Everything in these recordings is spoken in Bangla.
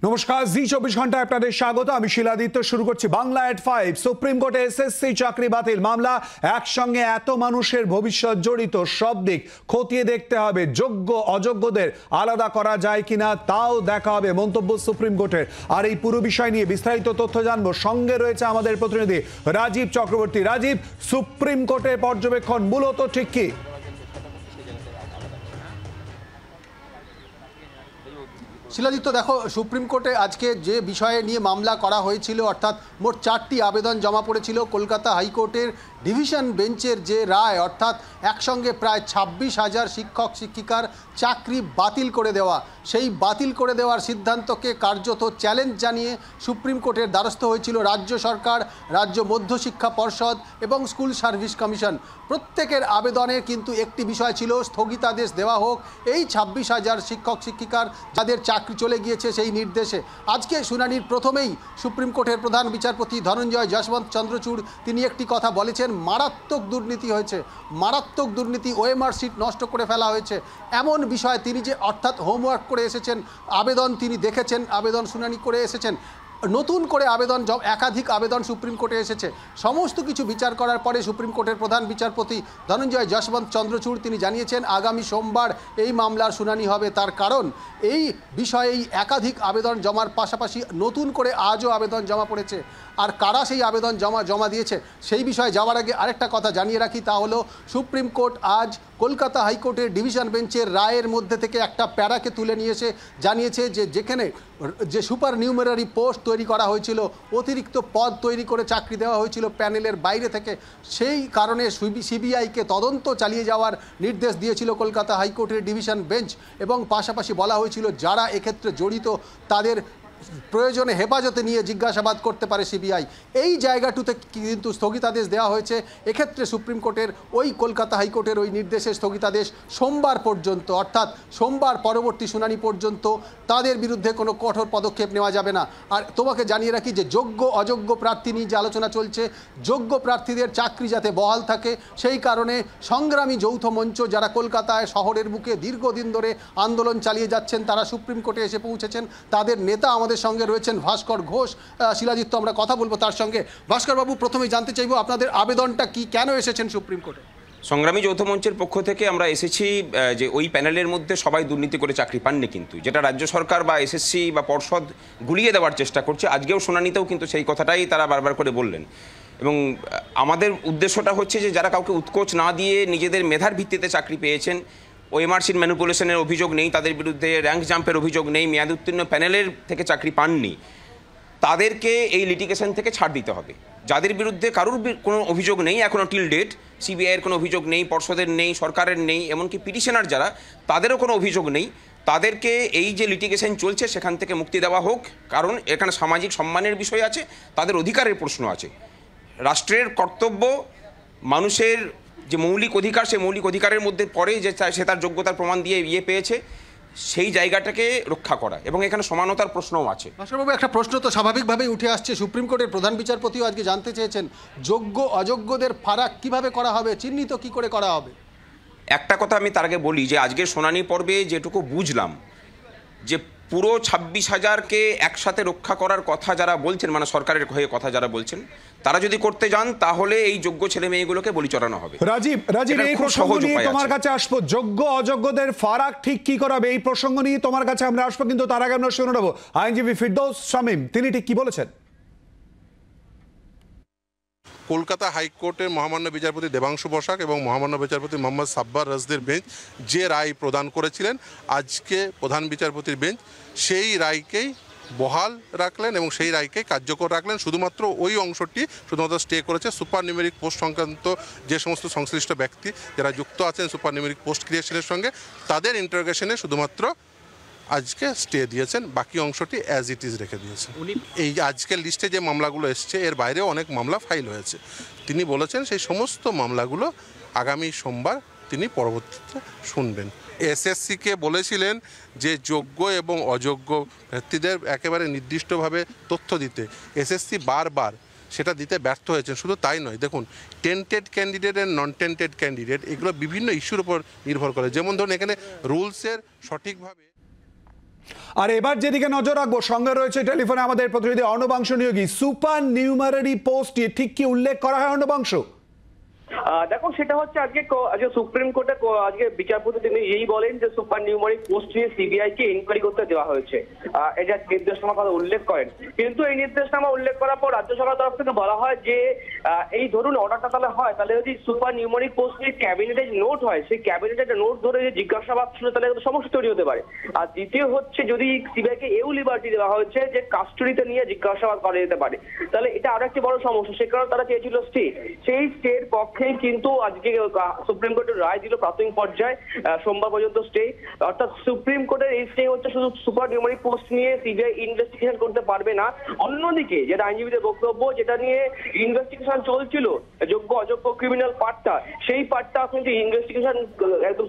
নমস্কার, জি 24 ঘন্টায় আপনাদের স্বাগত। আমি শিলাদিত্য। শুরু করছি বাংলা এট 5। সুপ্রিম কোর্টে এসএসসি চাকরি বাতিল মামলা। একসঙ্গে এত মানুষের ভবিষ্যৎ জড়িত, সব দিক খতিয়ে দেখতে হবে। যোগ্য অযোগ্যদের আলাদা করা যায় কিনা তাও দেখা হবে, মন্তব্য সুপ্রিম কোর্টের। আর এই পুরো বিষয় নিয়ে বিস্তারিত তথ্য জানবো। সঙ্গে রয়েছে আমাদের প্রতিনিধি রাজীব চক্রবর্তী। রাজীব, সুপ্রিম কোর্টের পর্যবেক্ষণ মূলত ঠিক কি? শিলাদিত্য, দেখো, সুপ্রিম কোর্টে আজকে যে বিষয়ে নিয়ে মামলা করা হয়েছিল, অর্থাৎ মোট 4টি আবেদন জমা পড়েছিল। কলকাতা হাইকোর্টের ডিভিশন বেঞ্চের যে রায়, অর্থাৎ একসঙ্গে প্রায় 26,000 শিক্ষক শিক্ষিকার চাকরি বাতিল করে দেওয়া, সেই বাতিল করে দেওয়ার সিদ্ধান্তকে কার্যত চ্যালেঞ্জ জানিয়ে সুপ্রিম কোর্টের দ্বারস্থ হয়েছিল রাজ্য সরকার, রাজ্য মধ্যশিক্ষা পর্ষদ এবং স্কুল সার্ভিস কমিশন। প্রত্যেকের আবেদনের কিন্তু একটি বিষয় ছিল, স্থগিতাদেশ দেওয়া হোক এই 26,000 শিক্ষক শিক্ষিকার যাদের চাকরি চলে গিয়েছে সেই নির্দেশে। আজকে শুনানির প্রথমেই সুপ্রিম কোর্টের প্রধান বিচারপতি ধনঞ্জয় যশবন্ত চন্দ্রচূড় তিনি একটি কথা বলেছেন, মারাত্মক দুর্নীতি হয়েছে, মারাত্মক দুর্নীতি, ওএমআর সিট নষ্ট করে ফেলা হয়েছে। এমন বিষয় তিনি যে অর্থাৎ হোমওয়ার্ক করে এসেছেন, আবেদন তিনি দেখেছেন, আবেদন শুনানি করে এসেছেন, নতুন করে আবেদন একাধিক আবেদন সুপ্রিম কোর্টে এসেছে। সমস্ত কিছু বিচার করার পরে সুপ্রিম কোর্টের প্রধান বিচারপতি ধনঞ্জয় যশবন্ত চন্দ্রচূড় তিনি জানিয়েছেন আগামী সোমবার এই মামলার শুনানি হবে। তার কারণ এই বিষয়েই একাধিক আবেদন জমার পাশাপাশি নতুন করে আজও আবেদন জমা পড়েছে। আর কারা সেই আবেদন জমা দিয়েছে সেই বিষয়ে যাওয়ার আগে আরেকটা কথা জানিয়ে রাখি, তা হলো সুপ্রিম কোর্ট আজ কলকাতা হাইকোর্টের ডিভিশন বেঞ্চের রায়ের মধ্যে থেকে একটা প্যারাকে তুলে নিয়ে এসে জানিয়েছে যে যেখানে যে সুপার নিউমেরারি পোস্ট তৈরি করা হয়েছিল, অতিরিক্ত পদ তৈরি করে চাকরি দেওয়া হয়েছিল প্যানেলের বাইরে থেকে, সেই কারণে সিবিআইকে তদন্ত চালিয়ে যাওয়ার নির্দেশ দিয়েছিল কলকাতা হাইকোর্টের ডিভিশন বেঞ্চ। এবং পাশাপাশি বলা হয়েছিল যারা এক্ষেত্রে জড়িত তাদের প্রয়োজনে হেফাজতে নিয়ে জিজ্ঞাসাবাদ করতে পারে সিবিআই। এই জায়গাটুতে কিন্তু স্থগিতাদেশ দেওয়া হয়েছে। এক্ষেত্রে সুপ্রিম কোর্টের ওই কলকাতা হাইকোর্টের ওই নির্দেশের স্থগিতাদেশ সোমবার পর্যন্ত, অর্থাৎ সোমবার পরবর্তী শুনানি পর্যন্ত তাদের বিরুদ্ধে কোনো কঠোর পদক্ষেপ নেওয়া যাবে না। আর তোমাকে জানিয়ে রাখি যে যোগ্য অযোগ্য প্রার্থী নিয়ে যে আলোচনা চলছে, যোগ্য প্রার্থীদের চাকরি যাতে বহাল থাকে সেই কারণে সংগ্রামী যৌথ মঞ্চ যারা কলকাতায় শহরের বুকে দীর্ঘদিন ধরে আন্দোলন চালিয়ে যাচ্ছেন তারা সুপ্রিম কোর্টে এসে পৌঁছেছেন। তাদের নেতা আমাদের সঙ্গে রয়েছেন ভাস্কর ঘোষ। শিলাদিত্য, আমরা কথা বলবো তার সঙ্গে। ভাস্কর বাবু, প্রথমেই জানতে চাইবো আপনাদের আবেদনটা কি, কেন এসেছেন সুপ্রিম কোর্টে? সংগ্রামী যৌথ মঞ্চের পক্ষ থেকে আমরা এসেছি যে ওই প্যানেলের মধ্যে সবাই দুর্নীতি করে চাকরি পাননি, কিন্তু যেটা রাজ্য সরকার বা এসএসসি বা পর্ষদ গুলিয়ে দেওয়ার চেষ্টা করছে। আজকেও শুনানিতেও কিন্তু সেই কথাটাই তারা বারবার করে বললেন। এবং আমাদের উদ্দেশ্যটা হচ্ছে যে যারা কাউকে উৎকোচ না দিয়ে নিজেদের মেধার ভিত্তিতে চাকরি পেয়েছেন, ওএমআর সিট ম্যানিপুলেশনের অভিযোগ নেই তাদের বিরুদ্ধে, র্যাঙ্ক জাম্পের অভিযোগ নেই, মেয়াদ উত্তীর্ণ প্যানেলের থেকে চাকরি পাননি, তাদেরকে এই লিটিগেশন থেকে ছাড় দিতে হবে। যাদের বিরুদ্ধে কারোর কোনো অভিযোগ নেই এখনও টিল ডেট, সিবিআইয়ের কোনো অভিযোগ নেই, পর্ষদের নেই, সরকারের নেই, এমনকি পিটিশনার যারা তাদেরও কোনো অভিযোগ নেই, তাদেরকে এই যে লিটিগেশন চলছে সেখান থেকে মুক্তি দেওয়া হোক। কারণ এখানে সামাজিক সম্মানের বিষয় আছে, তাদের অধিকারের প্রশ্ন আছে। রাষ্ট্রের কর্তব্য মানুষের যে মৌলিক অধিকার, সেই মৌলিক অধিকারের মধ্যে পড়ে যে সে তার যোগ্যতার প্রমাণ দিয়ে পেয়েছে, সেই জায়গাটাকে রক্ষা করা, এবং এখানে সমানতার প্রশ্নও আছে। ভাস্করবাবু, একটা প্রশ্ন তো স্বাভাবিকভাবেই উঠে আসছে, সুপ্রিম কোর্টের প্রধান বিচারপতিও আজকে জানতে চেয়েছেন যোগ্য অযোগ্যদের ফারাক কিভাবে করা হবে, চিহ্নিত কি করে করা হবে? একটা কথা আমি তার আগে বলি যে আজকের শুনানি পর্বে যেটুকু বুঝলাম যে পুরো 26,000কে একসাথে রক্ষা করার কথা যারা বলছেন, মানে সরকারের হয়ে কথা যারা বলছেন, তারা যদি করতে যান তাহলে এই যোগ্য ছেলে মেয়েগুলোকে বলি চড়ানো হবে। রাজীব, এই প্রসঙ্গ নিয়ে তোমার কাছে আসবো। যোগ্য অযোগ্যদের ফারাক ঠিক কি করাবে এই প্রসঙ্গ নিয়ে তোমার কাছে আমরা আসবো, কিন্তু তার আগে আমরা শুনে নেবো আইনজীবী ফিরদৌস শামীম তিনি ঠিক কি বলেছেন। কলকাতা হাইকোর্টের মহামান্য বিচারপতি দেবাংশু বসাক এবং মহামান্য বিচারপতি মোহাম্মদ সাব্বার রাজদের বেঞ্চ যে রায় প্রদান করেছিলেন আজকে প্রধান বিচারপতির বেঞ্চ সেই রায়কেই বহাল রাখলেন এবং সেই রায়কেই কার্যকর রাখলেন। শুধুমাত্র ওই অংশটি শুধুমাত্র স্টে করেছে সুপার নিউমেরিক পোস্ট সংক্রান্ত যে সমস্ত সংশ্লিষ্ট ব্যক্তি যারা যুক্ত আছেন সুপার নিউমেরিক পোস্ট ক্রিয়েশনের সঙ্গে, তাদের ইন্টারোগেশনে শুধুমাত্র আজকে স্টে দিয়েছেন, বাকি অংশটি অ্যাজ ইট ইজ রেখে দিয়েছেন। এই আজকের লিস্টে যে মামলাগুলো এসছে এর বাইরেও অনেক মামলা ফাইল হয়েছে। তিনি বলেছেন সেই সমস্ত মামলাগুলো আগামী সোমবার তিনি পরবর্তীতে শুনবেন। এসএসসিকে বলেছিলেন যে যোগ্য এবং অযোগ্য প্রার্থীদের একেবারে নির্দিষ্টভাবে তথ্য দিতে, এসএসসি বারবার সেটা দিতে ব্যর্থ হয়েছেন। শুধু তাই নয়, দেখুন tainted candidate and non tainted candidate এগুলো বিভিন্ন ইস্যুর উপর নির্ভর করে। যেমন ধরুন এখানে রুলসের সঠিকভাবে আর এবার যেদিকে নজর রাখবো, সঙ্গে রয়েছে টেলিফোনে আমাদের প্রতিনিধি অর্ণবাংশ নিয়োগী। সুপার নিউমারারি পোস্ট ঠিক কি উল্লেখ করা হয় অর্ণবাংশ? দেখো, সেটা হচ্ছে আজকে সুপ্রিম কোর্টে আজকে বিচারপতি তিনি এই বলেন যে সুপার নিউমারিক পোস্ট নিয়ে সিবিআই কে ইনকোয়ারি করতে দেওয়া হয়েছে, এটা নির্দেশনামা কথা উল্লেখ করেন। কিন্তু এই নির্দেশনামা উল্লেখ করার পর রাজ্য সরকার তরফ থেকে বলা হয় যে এই ধরুন অর্ডারটা তাহলে হয়, তাহলে যদি সুপার নিউমারিক পোস্ট নিয়ে ক্যাবিনেটে নোট হয়, সেই ক্যাবিনেটের নোট ধরে যে জিজ্ঞাসাবাদ ছিল তাহলে সমস্যা তৈরি হতে পারে। আর দ্বিতীয় হচ্ছে যদি সিবিআই কে এও লিবার্টি দেওয়া হয়েছে যে কাস্টডিতে নিয়ে জিজ্ঞাসাবাদ করা যেতে পারে, তাহলে এটা আরো একটি বড় সমস্যা। সে কারণে তারা চেয়েছিল স্টে, সেই স্টের পক্ষে কিন্তু আজকে সুপ্রিম কোর্টের রায় দিল প্রাথমিক পর্যায়ে সোমবার পর্যন্ত স্টে। অর্থাৎ সুপ্রিম কোর্টের এই স্টে হচ্ছে শুধু সুপার নিউমারিক পোস্ট নিয়ে সিবিআই ইনভেস্টিগেশন করতে পারবে না, অন্যদিকে যেটা আইনজীবীদের বক্তব্য, যেটা নিয়ে ইনভেস্টিগেশন চলছিল যোগ্য অযোগ্য ক্রিমিনাল পার্টটা, সেই পার্টটা কিন্তু ইনভেস্টিগেশন একদম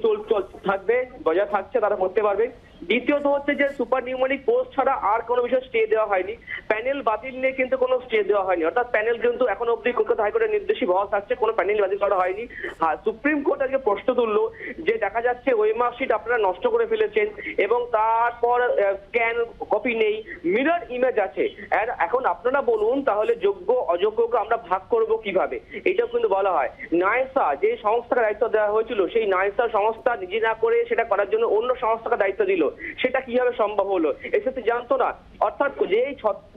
থাকবে, বজায় থাকছে, তারা করতে পারবে। দ্বিতীয়ত হচ্ছে যে সুপার নিউমারিক পোস্ট ছাড়া আর কোনো বিষয়ে স্টে দেওয়া হয়নি, প্যানেল বাতিল নিয়ে কিন্তু কোনো স্টে দেওয়া হয়নি। অর্থাৎ প্যানেল কিন্তু এখন অব্দি কলকাতা হাইকোর্টের নির্দেশই বহাল থাকছে, কোনো প্যানেল বাতিল করা হয়নি। হ্যাঁ, সুপ্রিম কোর্ট আজকে প্রশ্ন তুললো যে দেখা যাচ্ছে ওই মার্কশিট আপনারা নষ্ট করে ফেলেছেন এবং তারপর স্ক্যান কপি নেই, মিরর ইমেজ আছে, আর এখন আপনারা বলুন তাহলে যোগ্য অযোগ্যকে আমরা ভাগ করব কিভাবে, এটাও কিন্তু বলা হয়। নাইসা যে সংস্থাকে দায়িত্ব দেওয়া হয়েছিল, সেই নাইসা সংস্থা নিজে না করে সেটা করার জন্য অন্য সংস্থাকে দায়িত্ব দিল, সেটা কিভাবে সম্ভব হলো, এসেতে জানতো না। অর্থাৎ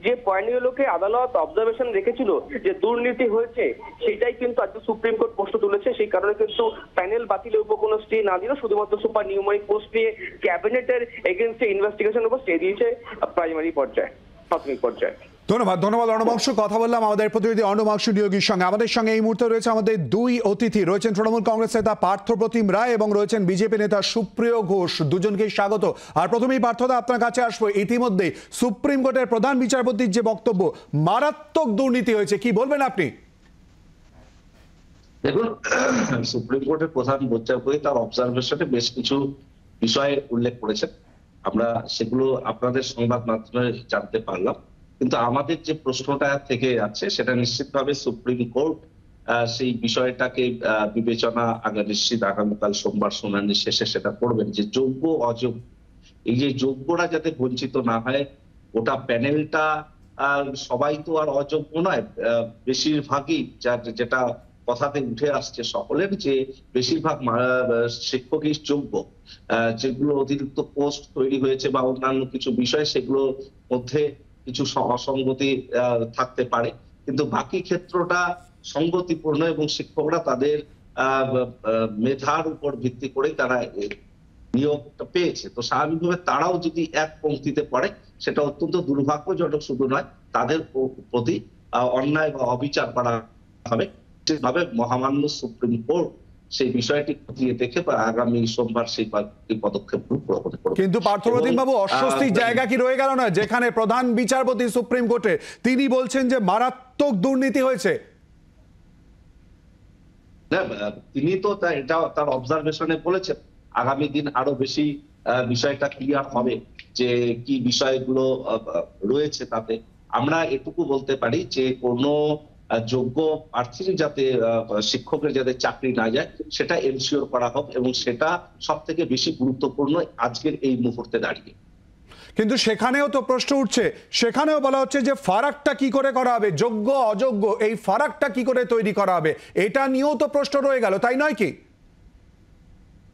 যে পয়েন্টগুলোকে আদালত অবজারভেশন রেখেছিল যে দুর্নীতি হয়েছে, সেটাই কিন্তু আজকে সুপ্রিম কোর্ট প্রশ্ন তুলেছে। সেই কারণে কিন্তু প্যানেল বাতিলের উপর কোনো স্টে না দিল, শুধুমাত্র সুপার নিউমারিক পোস্ট নিয়ে ক্যাবিনেটের এগেইনস্টে ইনভেস্টিগেশনের উপর স্টে দিয়েছে প্রাইমারি পর্যায়ে, প্রাথমিক পর্যায়ে। ধন্যবাদ অর্ণবাংশ। কথা বললাম আমাদের প্রতিনিধি অর্ণবাংশ নিয়োগীর সঙ্গে। আমাদের সঙ্গে এই মুহূর্তে রয়েছে আমাদের দুই অতিথি, রয়েছেন তৃণমূল কংগ্রেস নেতা পার্থপ্রতিম রায় এবং রয়েছেন বিজেপি নেতা সুপ্রিয় ঘোষ। দুজনকেই স্বাগত। আর প্রথমেই পার্থদা আপনার কাছে আসবো। ইতিমধ্যে সুপ্রিম কোর্টের প্রধান বিচারপতির যে বক্তব্য, মারাত্মক দুর্নীতি হয়েছে, কি বলবেন আপনি? দেখুন, সুপ্রিম কোর্টের প্রধান বিচারপতি তার অবজারভেশনে বেশ কিছু বিষয়ে উল্লেখ করেছেন, আমরা সেগুলো আপনাদের সংবাদ মাধ্যমে জানতে পারলাম। কিন্তু আমাদের যে প্রশ্নটা থেকে যাচ্ছে সেটা নিশ্চিতভাবে সুপ্রিম কোর্ট সেই বিষয়টাকে বিবেচনা নিশ্চিত আগামীকাল সোমবার শুনানি শেষে সেটা করবেন যে যোগ্য অযোগ্য, এই যে যোগ্যরা যাতে বঞ্চিত না হয়। ওটা প্যানেলটা সবাই তো আর অযোগ্য নয়, বেশিরভাগই যেটা কথাতে উঠে আসছে সকলের, যে বেশিরভাগ শিক্ষকই যোগ্য। যেগুলো অতিরিক্ত পোস্ট তৈরি হয়েছে বা অন্যান্য কিছু বিষয়, সেগুলোর মধ্যে কিছু অসঙ্গতি থাকতে পারে, কিন্তু বাকি ক্ষেত্রটা সঙ্গতিপূর্ণ এবং শিক্ষকরা তাদের মেধার উপর ভিত্তি করে তারা নিয়োগটা পেয়েছে। তো স্বাভাবিকভাবে তারাও যদি এক পংক্তিতে পড়ে, সেটা অত্যন্ত দুর্ভাগ্যজনক শুধু নয়, তাদের প্রতি অন্যায় বা অবিচার করা হবে। সেভাবে মহামান্য সুপ্রিম কোর্ট সেই বিষয়টি খতিয়ে দেখে বা আগামী সোমবার সেই পদক্ষেপ গ্রহণ করবে। কিন্তু পার্থপ্রতিম বাবু, অস্বস্তির জায়গা কি রয়ে গেল না, যেখানে প্রধান বিচারপতি সুপ্রিম কোর্টে তিনি বলছেন যে মারাত্মক দুর্নীতি হয়েছে? তিনি তো এটা তার অবজারভেশনে বলেছেন, আগামী দিন আরো বেশি বিষয়টা ক্লিয়ার হবে যে কি বিষয়গুলো রয়েছে। তাতে আমরা এটুকু বলতে পারি যে কোনো যোগ্য প্রার্থীর যাতে শিক্ষকের যাতে চাকরি না যায় সেটা এনশিওর করা হোক, এবং সেটা সব থেকে বেশি গুরুত্বপূর্ণ আজকের এই মুহূর্তে দাঁড়িয়ে। কিন্তু সেখানেও তো প্রশ্ন উঠছে, সেখানেও বলা হচ্ছে যে ফারাকটা কি করে করা হবে, যোগ্য অযোগ্য এই ফারাকটা কি করে তৈরি করা হবে, এটা নিয়েও তো প্রশ্ন রয়ে গেল, তাই নয় কি?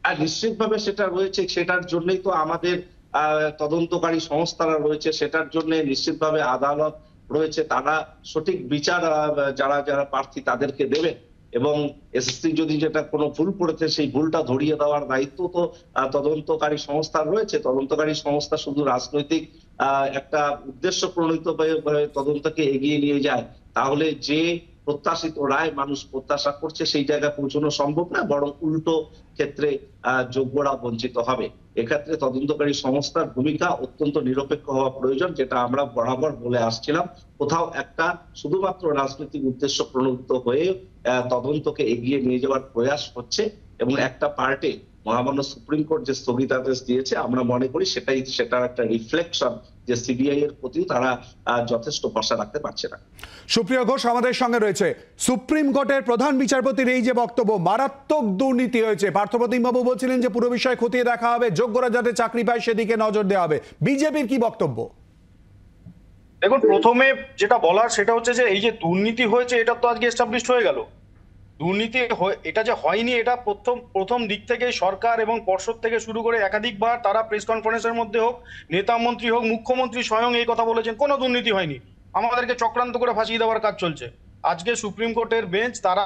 আর নিশ্চিতভাবে সেটা রয়েছে, সেটার জন্যই তো আমাদের তদন্তকারী সংস্থারা রয়েছে, সেটার জন্য নিশ্চিতভাবে আদালত রয়েছে, তারা সঠিক বিচার যারা যারা প্রার্থী তাদেরকে দেবে, এবং এসএসসি যদি যেটা কোনো ভুল করেছে সেই ভুলটা ধরিয়ে দেওয়ার দায়িত্ব তো তদন্তকারী সংস্থার রয়েছে। তদন্তকারী সংস্থা শুধু রাজনৈতিক একটা উদ্দেশ্য প্রণীত তদন্তকে এগিয়ে নিয়ে যায়, তাহলে যে প্রত্যাশিত রায় মানুষ প্রত্যাশা করছে সেই জায়গায় পৌঁছানো সম্ভব না, বরং উল্টো ক্ষেত্রে যোগ্যরা বঞ্চিত হবে। এক্ষেত্রে তদন্তকারী সংস্থার ভূমিকা অত্যন্ত নিরপেক্ষ হওয়া প্রয়োজন, যেটা আমরা বরাবর বলে আসছিলাম। কোথাও একটা শুধুমাত্র রাজনৈতিক উদ্দেশ্য প্রণীত হয়ে তদন্তকে এগিয়ে নিয়ে যাওয়ার প্রয়াস হচ্ছে, এবং একটা পার্টে মহামান্য সুপ্রিম কোর্ট যে স্থগিতাদেশ দিয়েছে আমরা মনে করি সেটার একটা রিফ্লেকশন যে সিবিআই এর প্রতিও তারা যথেষ্ট ভরসা রাখতে পারছে না। সুপ্রিয় ঘোষ আমাদের সঙ্গে রয়েছে। সুপ্রিম কোর্টের প্রধান বিচারপতির এই যে বক্তব্য, মারাত্মক দুর্নীতি হয়েছে, পার্থপ্রতিম বাবু বলছিলেন যে পুরো বিষয় খতিয়ে দেখা হবে, যোগ্যরা যাতে চাকরি পায় সেদিকে নজর দেওয়া হবে। বিজেপির কি বক্তব্য? দেখুন, প্রথমে যেটা বলার সেটা হচ্ছে যে এই যে দুর্নীতি হয়েছে এটা তো আজকে এস্টাবলিশড হয়ে গেল। দুর্নীতি এটা যে হয়নি এটা প্রথম দিক থেকে সরকার এবং পর্ষদ থেকে শুরু করে একাধিকবার তারা প্রেস কনফারেন্সের মধ্যে হোক, নেতা মন্ত্রী হোক, মুখ্যমন্ত্রী স্বয়ং এই কথা বলেছেন কোনো দুর্নীতি হয়নি, আমাদেরকে চক্রান্ত করে ফাঁসিয়ে দেওয়ার কাজ চলছে। আজকে সুপ্রিম কোর্টের বেঞ্চ তারা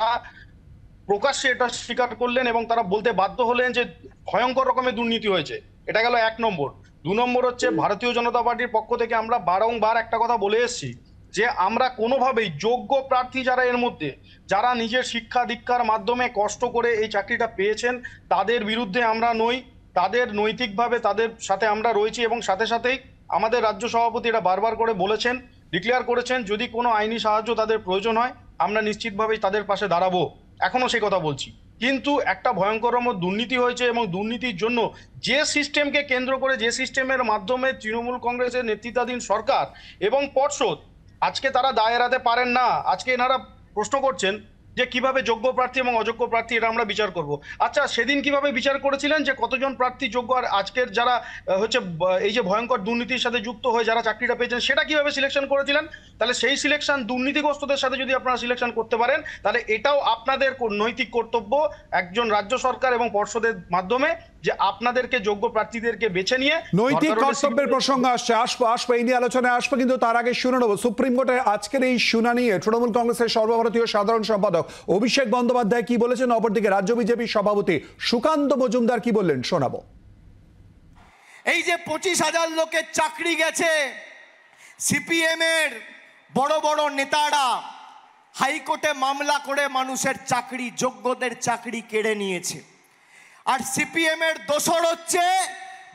প্রকাশ্যে এটা স্বীকার করলেন এবং তারা বলতে বাধ্য হলেন যে ভয়ঙ্কর রকমের দুর্নীতি হয়েছে। এটা গেল 1 নম্বর। 2 নম্বর হচ্ছে ভারতীয় জনতা পার্টির পক্ষ থেকে আমরা বারংবার একটা কথা বলে এসেছি যে আমরা কোনোভাবেই যোগ্য প্রার্থী যারা এর মধ্যে যারা নিজের শিক্ষা দীক্ষার মাধ্যমে কষ্ট করে এই চাকরিটা পেয়েছেন তাদের বিরুদ্ধে আমরা নই, তাদের নৈতিকভাবে তাদের সাথে আমরা রয়েছি এবং সাথে সাথেই আমাদের রাজ্য সভাপতি এটা বারবার করে বলেছেন, ডিক্লেয়ার করেছেন যদি কোনো আইনি সাহায্য তাদের প্রয়োজন হয় আমরা নিশ্চিতভাবেই তাদের পাশে দাঁড়াবো, এখনো সেই কথা বলছি। কিন্তু একটা ভয়ঙ্কর দুর্নীতি হয়েছে এবং দুর্নীতির জন্য যে সিস্টেমকে কেন্দ্র করে, যে সিস্টেমের মাধ্যমে তৃণমূল কংগ্রেসের নেতৃত্বাধীন সরকার এবং পর্ষদ আজকে তারা দায় এড়াতে পারেন না। আজকে এনারা প্রশ্ন করছেন যে কিভাবে যোগ্য প্রার্থী এবং অযোগ্য প্রার্থী এটা আমরা বিচার করব। আচ্ছা, সেদিন কিভাবে বিচার করেছিলেন যে কতজন প্রার্থী যোগ্য, আর আজকের যারা হচ্ছে এই যে ভয়ঙ্কর দুর্নীতির সাথে যুক্ত হয়ে যারা চাকরিটা পেয়েছেন সেটা কিভাবে সিলেকশন করেছিলেন? তাহলে সেই সিলেকশন দুর্নীতিগ্রস্তদের সাথে যদি আপনারা সিলেকশন করতে পারেন তাহলে এটাও আপনাদের নৈতিক কর্তব্য একজন রাজ্য সরকার এবং পর্ষদের মাধ্যমে যে আপনাদেরকে যোগ্য প্রার্থীদেরকে বেছে নিয়ে নৈতিক কর্তব্যের প্রসঙ্গ আসবে এই নিয়ে আলোচনায় আসবে, কিন্তু তার আগে শুনে নেব সুপ্রিম কোর্টের আজকের এই শুনানি তৃণমূল কংগ্রেসের সর্বভারতীয় সাধারণ সম্পাদক অভিষেক বন্দ্যোপাধ্যায় কি বলেছেন, অপরদিকে রাজ্য বিজেপির সভাপতি সুকান্ত মজুমদার কি বললেন শোনাবো। এই যে 25,000 লোকের চাকরি গেছে, সিপিএম এর বড় বড় নেতারা হাইকোর্টে মামলা করে মানুষের চাকরি, যোগ্যদের চাকরি কেড়ে নিয়েছে। আর সিপিএম এর দোসর হচ্ছে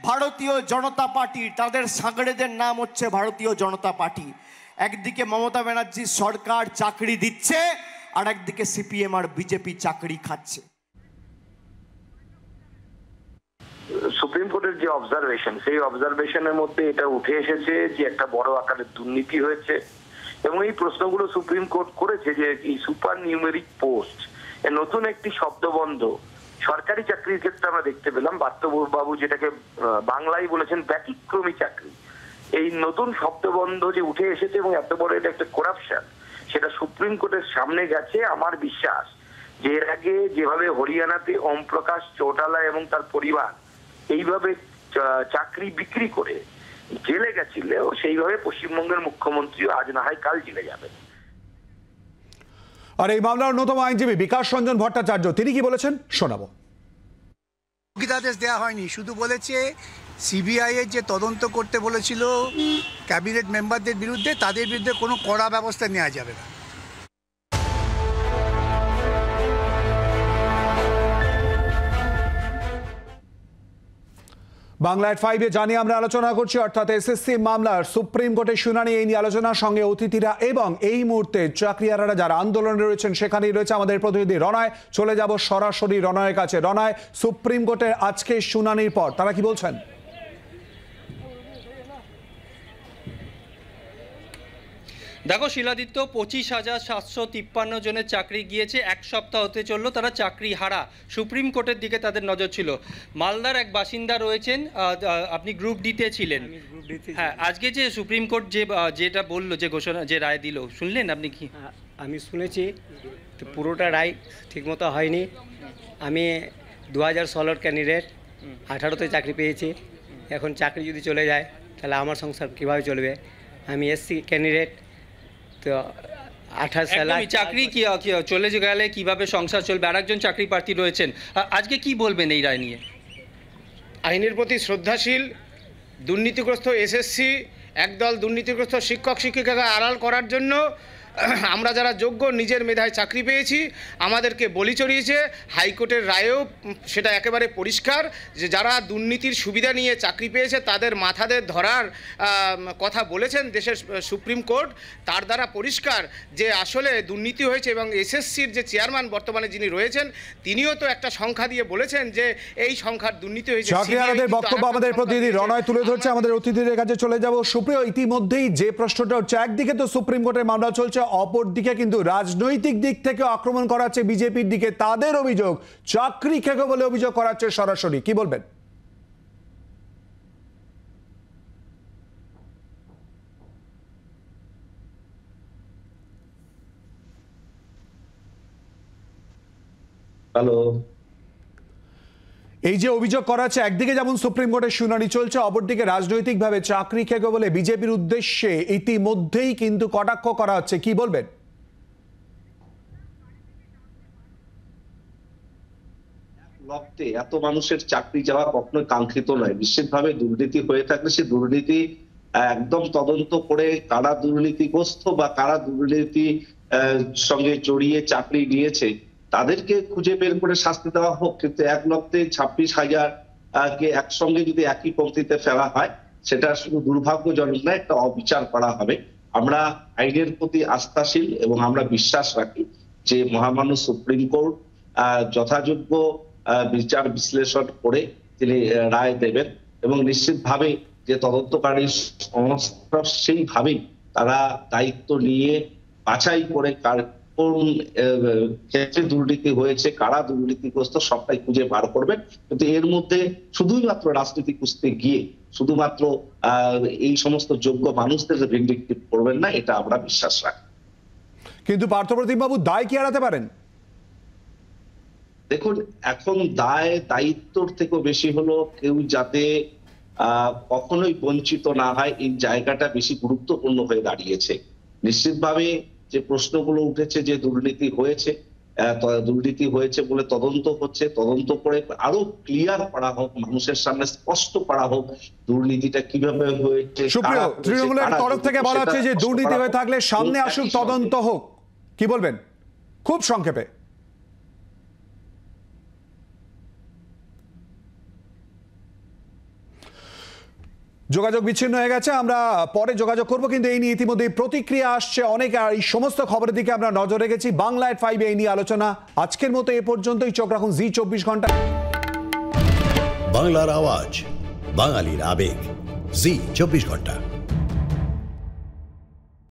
ভারতীয় জনতা পার্টি, তাদের সাগরেদের নাম হচ্ছে ভারতীয় জনতা পার্টি। একদিকে মমতা ব্যানার্জির সরকার চাকরি দিচ্ছে আর একদিকে সিপিএম আর বিজেপি চাকরি খাচ্ছে। সুপ্রিম কোর্টের যে অবজারভেশন, সেই অবজারভেশনের মধ্যে এটা উঠে এসেছে যে একটা বড় আকারের দুর্নীতি হয়েছে এবং এই প্রশ্নগুলো সুপ্রিম কোর্ট করেছে যে এই সুপার নিউমেরিক পোস্ট এর নতুন একটি শব্দবন্ধ সরকারি চাকরির ক্ষেত্রে আমরা দেখতে পেলাম। বাবু যেটাকে বাংলায় বলেছেন ব্যতিক্রমী চাকরি, এই নতুন শব্দবন্ধ যে উঠে এসেছে এবং এত বড় এটা একটা করাপশন, সেটা সুপ্রিম কোর্টের সামনে গেছে। আমার বিশ্বাস যে এর আগে যেভাবে হরিয়ানাতে ওম প্রকাশ চৌটালা এবং তার পরিবার এইভাবে চাকরি বিক্রি করে জেলে গেছিল, সেইভাবে পশ্চিমবঙ্গের মুখ্যমন্ত্রীও আজ না হয় কাল জেলে যাবেন। আর এই মামলার অন্যতম আইনজীবী বিকাশ রঞ্জন ভট্টাচার্য তিনি কি বলেছেন শোনাবো। স্থগিতাদেশ দেওয়া হয়নি, শুধু বলেছে সিবিআই এর যে তদন্ত করতে বলেছিল ক্যাবিনেট মেম্বারদের বিরুদ্ধে, তাদের বিরুদ্ধে কোনো কড়া ব্যবস্থা নেওয়া যাবে না। বাংলায় 5-এ জানিয়ে আমরা আলোচনা করছি, অর্থাৎ এসএসসি মামলার সুপ্রিম কোর্টের শুনানি। এই নিয়ে আলোচনার সঙ্গে অতিথিরা এবং এই মুহূর্তে চাকরিহারারা যারা আন্দোলনে রয়েছেন সেখানেই রয়েছে আমাদের প্রতিনিধি রনয়। চলে যাব সরাসরি রনয়ের কাছে। রনয়, সুপ্রিম কোর্টের আজকে শুনানির পর তারা কি বলছেন? দেখো শিলাদিত্য, 25,753 জনের চাকরি গিয়েছে, 1 সপ্তাহ হতে চললো তারা চাকরি হারা। সুপ্রিম কোর্টের দিকে তাদের নজর ছিল। মালদার এক বাসিন্দা রয়েছেন, আপনি গ্রুপ ডিতে ছিলেন। হ্যাঁ, আজকে যে সুপ্রিম কোর্ট যেটা বললো, যে ঘোষণা, যে রায় দিল, শুনলেন আপনি কি? আমি শুনেছি, তো পুরোটা রায় ঠিকমতো হয়নি। আমি 2016 ক্যান্ডিডেট, 18তে চাকরি পেয়েছি। এখন চাকরি যদি চলে যায় তাহলে আমার সংসার কীভাবে চলবে? আমি এসসি ক্যান্ডিডেট, তো 28 সালে চাকরি কি চলে গেলে কিভাবে সংসার চলবে? আরেকজন চাকরি প্রার্থী রয়েছেন, আজকে কি বলবেন এই রায় নিয়ে? আইনের প্রতি শ্রদ্ধাশীল, দুর্নীতিগ্রস্ত এসএসসি একদল দুর্নীতিগ্রস্ত শিক্ষক শিক্ষিকাকে আড়াল করার জন্য আমরা যারা যোগ্য নিজের মেধায় চাকরি পেয়েছি, আমাদেরকে বলি চড়িয়েছে। হাইকোর্টের রায়েও সেটা একেবারে পরিষ্কার যে যারা দুর্নীতির সুবিধা নিয়ে চাকরি পেয়েছে তাদের মাথাদের ধরার কথা বলেছেন দেশের সুপ্রিম কোর্ট। তার দ্বারা পরিষ্কার যে আসলে দুর্নীতি হয়েছে এবং এসএসসির যে চেয়ারম্যান বর্তমানে যিনি রয়েছেন তিনিও তো একটা সংখ্যা দিয়ে বলেছেন যে এই সংখ্যার দুর্নীতি হয়েছে। চাকরিহারাদের বক্তব্য আমাদের প্রতিনিধি রণয় তুলে ধরছে। আমাদের অতিথিদের কাছে চলে যাব। সুপ্রিয়, ইতিমধ্যেই যে প্রশ্নটা হচ্ছে, একদিকে তো সুপ্রিম কোর্টের মামলা চলছে, অপরদিকে কিন্তু রাজনৈতিক দিক থেকে আক্রমণ করাচ্ছে বিজেপির দিকে। তাদের অভিযোগ চাকরি খেকো বলে অভিযোগ করাচ্ছে সরাসরি। কি বলবেন? হ্যালো, এই যে অভিযোগ করা হচ্ছে, একদিকে যেমন সুপ্রিম কোর্টের শুনানি চলছে, অপরদিকে রাজনৈতিকভাবে চাকরি খেকো বলে বিজেপির উদ্দেশ্যে ইতিমধ্যেই কিন্তু কটাক্ষ করা হচ্ছে। কি বলবেন? লক্ষ্যে এত মানুষের চাকরি যাওয়া কখনোই কাঙ্ক্ষিত নয়। নিশ্চিতভাবে দুর্নীতি হয়ে থাকলে সে দুর্নীতি একদম তদন্ত করে কারা দুর্নীতিগ্রস্ত বা কারা দুর্নীতি সঙ্গে জড়িয়ে চাকরি নিয়েছে তাদেরকে খুঁজে বের করে শাস্তি দেওয়া হোক। কিন্তু 1,26,000 কে একসঙ্গে যদি একই পংক্তিতে ফেলা হয় সেটা শুধু দুর্ভাগ্যজনক নয়, একটা অবিচার করা হবে। আমরা আইনের প্রতি আস্থাশীল এবং আমরা বিশ্বাস রাখি যে মহামান্য সুপ্রিম কোর্ট যথাযোগ্য বিচার বিশ্লেষণ করে তিনি রায় দেবেন এবং নিশ্চিতভাবে যে তদন্তকারী সংস্থা সেইভাবেই তারা দায়িত্ব নিয়ে বাছাই করে কোন ক্ষেত্রে দুর্নীতি হয়েছে, কারা দুর্নীতিগ্রস্ত সবটাই খুঁজে বার করবেন। কিন্তু এর মধ্যে শুধুমাত্র রাজনীতি খুঁজতে গিয়ে শুধুমাত্র এই সমস্ত যোগ্য মানুষদের ভিন্ডিকেটিভ করবেন না, এটা আমরা বিশ্বাস রাখি। কিন্তু পার্থপ্রতিম বাবু দায় কি এড়াতে পারেন? দেখুন, এখন দায়িত্বর থেকে বেশি হলো কেউ যাতে কখনোই বঞ্চিত না হয়, এই জায়গাটা বেশি গুরুত্বপূর্ণ হয়ে দাঁড়িয়েছে। নিশ্চিতভাবে যে প্রশ্নগুলো উঠেছে যে দুর্নীতি হয়েছে বলে তদন্ত হচ্ছে, তদন্ত করে আরো ক্লিয়ার করা হোক, মানুষের সামনে স্পষ্ট করা হোক দুর্নীতিটা কিভাবে হয়েছে। সুপ্রিয়, তৃণমূলের তরফ থেকে বলা হচ্ছে যে দুর্নীতি হয়ে থাকলে সামনে আসুক, তদন্ত হোক। কি বলবেন খুব সংক্ষেপে? যোগাযোগ বিচ্ছিন্ন হয়ে গেছে, আমরা পরে যোগাযোগ করব। কিন্তু এই নিয়ে ইতিমধ্যে প্রতিক্রিয়া আসছে অনেক, আর এই সমস্ত খবরের দিকে আমরা নজর রেখেছি। বাংলা@5 এই নিয়ে আলোচনা আজকের মতো এ পর্যন্তই। চোখ রাখুন জি 24 ঘন্টা। বাংলার আওয়াজ, বাঙালির আবেগ, জি 24 ঘন্টা।